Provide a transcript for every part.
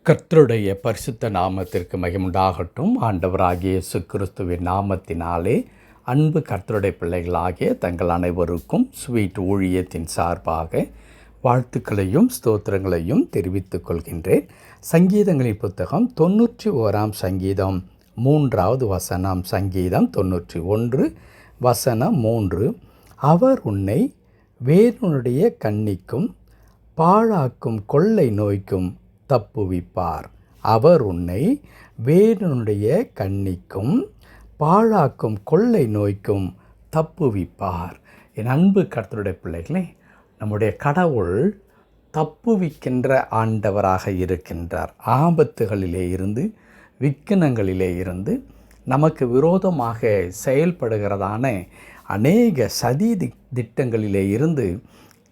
கர்த்தருடைய பரிசுத்த நாமத்திற்கு மகிமுண்டாகட்டும். ஆண்டவராகிய இயேசு கிறிஸ்துவின் நாமத்தினாலே அன்பு கர்த்தருடைய பிள்ளைகளாகிய தங்கள் அனைவருக்கும் ஸ்வீட் ஊழியத்தின் சார்பாக வாழ்த்துக்களையும் ஸ்தோத்திரங்களையும் தெரிவித்துக் கொள்கின்றேன். சங்கீதங்களின் புத்தகம் 91 சங்கீதம் 3வது வசனம். சங்கீதம் 91 வசனம் 3. அவர் உன்னை வேறனுடைய கண்ணிக்கும் பாழாக்கும் கொள்ளை நோய்க்கும் தப்புவிப்பார். அவர் உன்னை வேறனுடைய கண்ணிக்கும் பாழாக்கும் கொள்ளை நோய்க்கும் தப்புவிப்பார். என் அன்பு கர்த்தருடைய பிள்ளைகளே, நம்முடைய கடவுள் தப்புவிக்கின்ற ஆண்டவராக இருக்கின்றார். ஆபத்துகளிலே இருந்து, விக்கினங்களிலே இருந்து, நமக்கு விரோதமாக செயல்படுகிறதான அநேக சதி திட்டங்களிலே இருந்து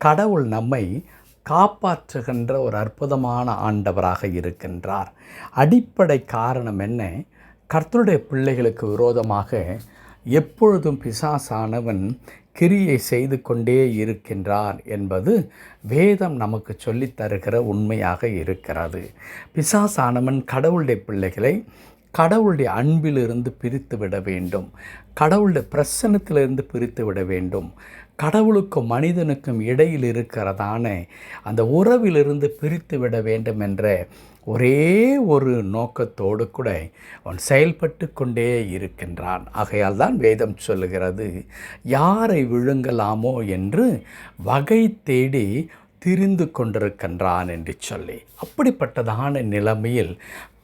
கடவுள் நம்மை காப்பாற்றுகின்ற ஒரு அற்புதமான ஆண்டவராக இருக்கின்றார். அடிப்படை காரணம் என்ன? கர்த்தருடைய பிள்ளைகளுக்கு விரோதமாக எப்பொழுதும் பிசாசானவன் கிரியை செய்து கொண்டே இருக்கின்றார் என்பது வேதம் நமக்கு சொல்லித் தருகிற உண்மையாக இருக்கிறது. பிசாசானவன் கடவுளுடைய பிள்ளைகளை கடவுளுடைய அன்பிலிருந்து பிரித்து விட வேண்டும், கடவுளுடைய பிரசன்னத்திலிருந்து பிரித்து விட வேண்டும், கடவுளுக்கும் மனிதனுக்கும் இடையில் இருக்கிறதான அந்த உறவிலிருந்து பிரித்து விட வேண்டும் என்ற ஒரே ஒரு நோக்கத்தோடு கூட அவன் செயல்பட்டு கொண்டே இருக்கின்றான். ஆகையால் தான் வேதம் சொல்லுகிறது, யாரை விழுங்கலாமோ என்று வகை தேடி திரிந்து கொண்டிருக்கின்றான் என்று சொல்லி. அப்படிப்பட்டதான நிலைமையில்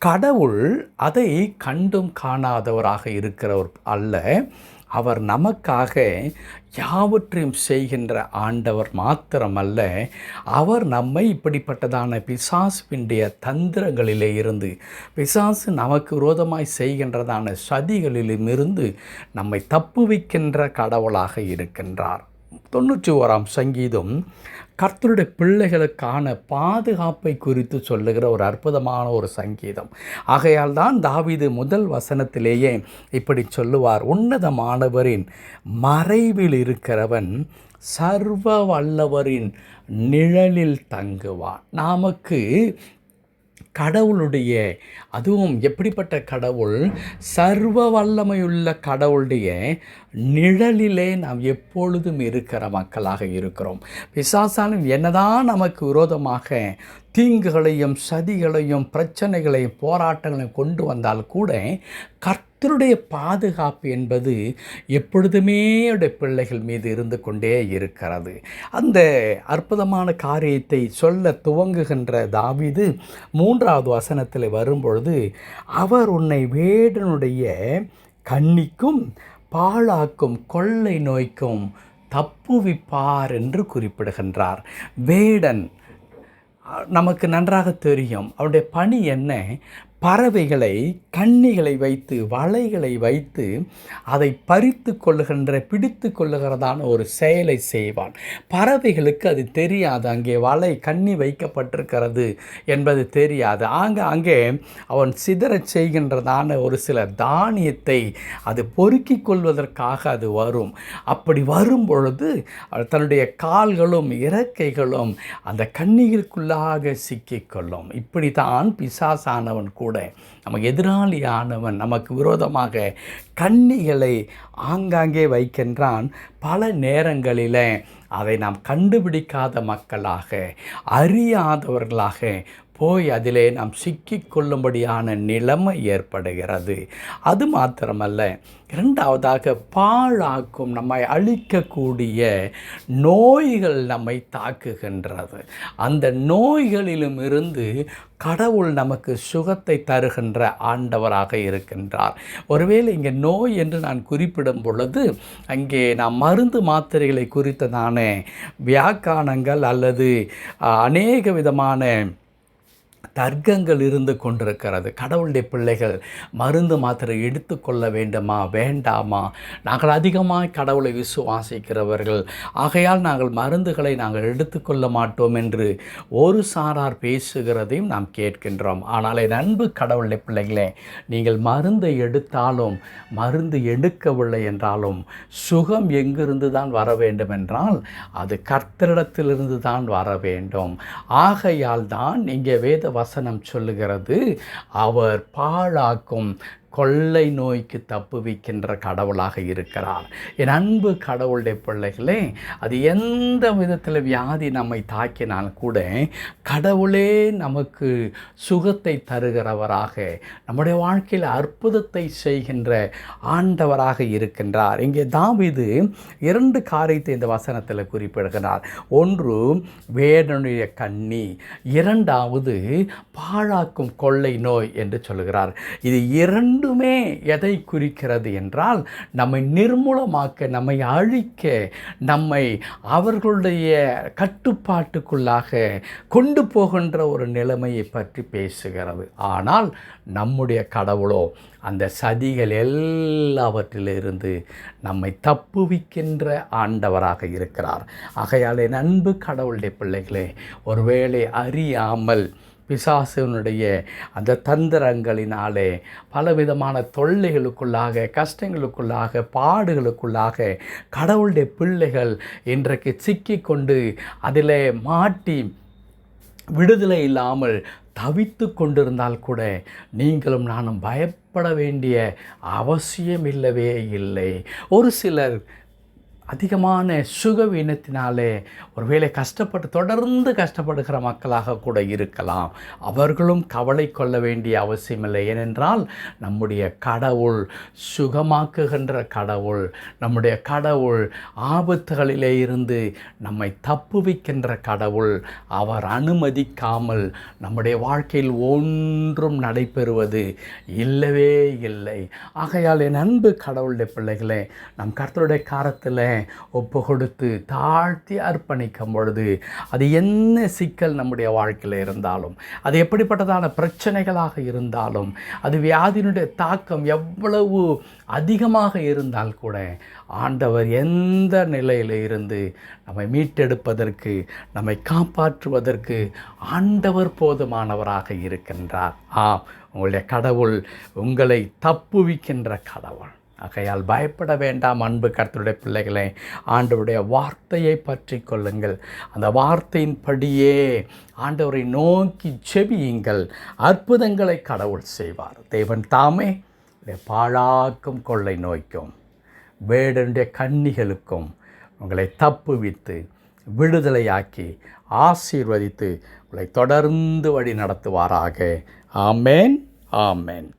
கடவுள் அதை கண்டும் காணாதவராக இருக்கிறவர் அல்ல. அவர் நமக்காக யாவற்றையும் செய்கின்ற ஆண்டவர் மாத்திரமல்ல, அவர் நம்மை இப்படிப்பட்டதான பிசாசுவினுடைய தந்திரங்களிலே இருந்து, பிசாசு நமக்கு விரோதமாய் செய்கின்றதான சதிகளிலுமிருந்து நம்மை தப்புவிக்கின்ற கடவுளாக இருக்கின்றார். 91 சங்கீதம் கர்த்தருடைய பிள்ளைகளுக்கான பாதுகாப்பை குறித்து சொல்லுகிற ஒரு அற்புதமான ஒரு சங்கீதம். ஆகையால் தான் தாவீது முதல் வசனத்திலேயே இப்படி சொல்லுவார், உன்னதமானவரின் மறைவில் இருக்கிறவன் சர்வ வல்லவரின் நிழலில் தங்குவான். நமக்கு கடவுளுடைய, அதுவும் எப்படிப்பட்ட கடவுள், சர்வ வல்லமையுள்ள கடவுளுடைய நிழலிலே நாம் எப்பொழுதும் இருக்கிற மக்களாக இருக்கிறோம். பிசாசாலும் என்னதான் நமக்கு விரோதமாக தீங்குகளையும் சதிகளையும் பிரச்சனைகளையும் போராட்டங்களையும் கொண்டு வந்தால் கூட கர்த்தருடைய பாதுகாப்பு என்பது எப்பொழுதுமே பிள்ளைகள் மீது இருந்து கொண்டே இருக்கிறது. அந்த அற்புதமான காரியத்தை சொல்ல துவங்குகின்ற தாவீது 3வது வசனத்தில் வரும்பொழுது, அவர் உன்னை வேடனுடைய கண்ணிக்கும் பாழாக்கும் கொள்ளை நோய்க்கும் தப்புவிப்பார் என்று குறிப்பிடுகின்றார். வேடன் நமக்கு நன்றாக தெரியும். அவருடைய பணி என்ன? பறவைகளை கண்ணிகளை வைத்து, வலைகளை வைத்து அதை பறித்து கொள்ளுகின்ற, பிடித்து கொள்ளுகிறதான ஒரு செயலை செய்வான். பறவைகளுக்கு அது தெரியாது, அங்கே வலை கண்ணி வைக்கப்பட்டிருக்கிறது என்பது தெரியாது. அங்கே அவன் சிதறச் செய்கின்றதான ஒரு சில தானியத்தை அது பொறுக்கி கொள்வதற்காக அது வரும். அப்படி வரும் பொழுது தன்னுடைய கால்களும் இறக்கைகளும் அந்த கண்ணிகளுக்குள்ளாக சிக்கிக்கொள்ளும். இப்படி தான் பிசாசானவன் கூட, நமக்கு எதிராளியானவன், நமக்கு விரோதமாக கண்ணிகளை ஆங்காங்கே வைக்கின்றான். பல நேரங்களில் அதை நாம் கண்டுபிடிக்காத மக்களாக, அறியாதவர்களாக போய் அதிலே நாம் சிக்கிக்கொள்ளும்படியான நிலைமை ஏற்படுகிறது. அது மாத்திரமல்ல, இரண்டாவதாக பாழாக்கும், நம்மை அழிக்கக்கூடிய நோய்கள் நம்மை தாக்குகின்றது. அந்த நோய்களிலும் இருந்து கடவுள் நமக்கு சுகத்தை தருகின்ற ஆண்டவராக இருக்கின்றார். ஒருவேளை இங்கே நோய் என்று நான் குறிப்பிடும் பொழுது அங்கே நாம் மருந்து மாத்திரைகளை குறித்ததான வியாக்கானங்கள் அல்லது அநேக விதமான தர்க்கங்கள் இருந்து கொண்டிருக்கிறது. கடவுளுடைய பிள்ளைகள் மருந்து மாத்திரை எடுத்துக்கொள்ள வேண்டுமா வேண்டாமா? நாங்கள் அதிகமாக கடவுளை விசுவாசிக்கிறவர்கள், ஆகையால் நாங்கள் மருந்துகளை நாங்கள் எடுத்துக்கொள்ள மாட்டோம் என்று ஒரு சாரார் பேசுகிறதையும் நாம் கேட்கின்றோம். ஆனால் என் அன்பு கடவுளுடைய பிள்ளைகளே, நீங்கள் மருந்தை எடுத்தாலும், மருந்து எடுக்கவில்லை என்றாலும் சுகம் எங்கிருந்து தான் வர வேண்டும் என்றால் அது கர்த்தரிடத்திலிருந்து தான் வர வேண்டும். ஆகையால் தான் இங்கே வேத வசனம் சொல்லுகிறது, அவர் பாழாக்கும் கொள்ளை நோய்க்கு தப்புவிக்கின்ற கடவுளாக இருக்கிறார். என் அன்பு கடவுளுடைய பிள்ளைகளே, அது எந்த விதத்தில் வியாதி நம்மை தாக்கினால் கூட கடவுளே நமக்கு சுகத்தை தருகிறவராக, நம்முடைய வாழ்க்கையில் அற்புதத்தை செய்கின்ற ஆண்டவராக இருக்கின்றார். இங்கே தாவீது 2 காரியத்தை இந்த வசனத்தில் குறிப்பிடுகிறார். ஒன்று வேடனுடைய கண்ணி, 2வது பாழாக்கும் கொள்ளை நோய் என்று சொல்கிறார். இது இரண்டுமே எதை குறிக்கிறது என்றால், நம்மை நிர்மூலமாக்க, நம்மை அழிக்க, நம்மை அவர்களுடைய கட்டுப்பாட்டுக்குள்ளாக கொண்டு போகின்ற ஒரு நிலைமையை பற்றி பேசுகிறது. ஆனால் நம்முடைய கடவுளோ அந்த சதிகள் எல்லாவற்றிலிருந்து நம்மை தப்புவிக்கின்ற ஆண்டவராக இருக்கிறார். ஆகையால் என் அன்பு கடவுளுடைய பிள்ளைகளே, ஒருவேளை அறியாமல் பிசாசுனுடைய அந்த தந்திரங்களினாலே பலவிதமான தொல்லைகளுக்குள்ளாக, கஷ்டங்களுக்குள்ளாக, பாடுகளுக்குள்ளாக கடவுளுடைய பிள்ளைகள் இன்றைக்கு சிக்கிக்கொண்டு அதில் மாட்டி விடுதலை இல்லாமல் தவித்து கொண்டிருந்தால் கூட நீங்களும் நானும் பயப்பட வேண்டிய அவசியம் இல்லவே இல்லை. ஒரு சிலர் அதிகமான சுகவீனத்தினாலே ஒருவேளை தொடர்ந்து கஷ்டப்படுகிற மக்களாக கூட இருக்கலாம். அவர்களும் கவலை கொள்ள வேண்டிய அவசியமில்லை. ஏனென்றால் நம்முடைய கடவுள் சுகமாக்குகின்ற கடவுள், நம்முடைய கடவுள் ஆபத்துகளிலே இருந்து நம்மை தப்புவிக்கின்ற கடவுள். அவர் அனுமதிக்காமல் நம்முடைய வாழ்க்கையில் ஒன்றும் நடைபெறுவது இல்லவே இல்லை. ஆகையால் என் அன்பு கடவுளுடைய பிள்ளைகளே, நம் கர்த்தருடைய காரத்தில் ஒப்பு கொடுத்து தாழ்த்தி அர்ப்பணிக்கும் பொழுது, அது என்ன சிக்கல் நம்முடைய வாழ்க்கையில் இருந்தாலும், அது எப்படிப்பட்டதான பிரச்சனைகளாக இருந்தாலும், அது வியாதியினுடைய தாக்கம் எவ்வளவு அதிகமாக இருந்தால் கூட ஆண்டவர் எந்த நிலையில் இருந்து நம்மை மீட்டெடுப்பதற்கு, நம்மை காப்பாற்றுவதற்கு ஆண்டவர் போதுமானவராக இருக்கின்றார். உங்களுடைய கடவுள் உங்களை தப்புவிக்கின்ற கடவுள். ஆகையால் பயப்பட வேண்டாம் அன்பு கர்த்தருடைய பிள்ளைகளே. ஆண்டவருடைய வார்த்தையை பற்றி கொள்ளுங்கள். அந்த வார்த்தையின்படியே ஆண்டவரை நோக்கி செபியுங்கள். அற்புதங்களை கடவுள் செய்வார். தேவன் தாமே பாழாக்கும் கொள்ளை நோய்க்கும் வேடனுடைய கன்னிகளுக்கும் உங்களை தப்புவித்து விடுதலையாக்கி ஆசீர்வதித்து உங்களை தொடர்ந்து வழி நடத்துவாராக. ஆமேன், ஆமேன்.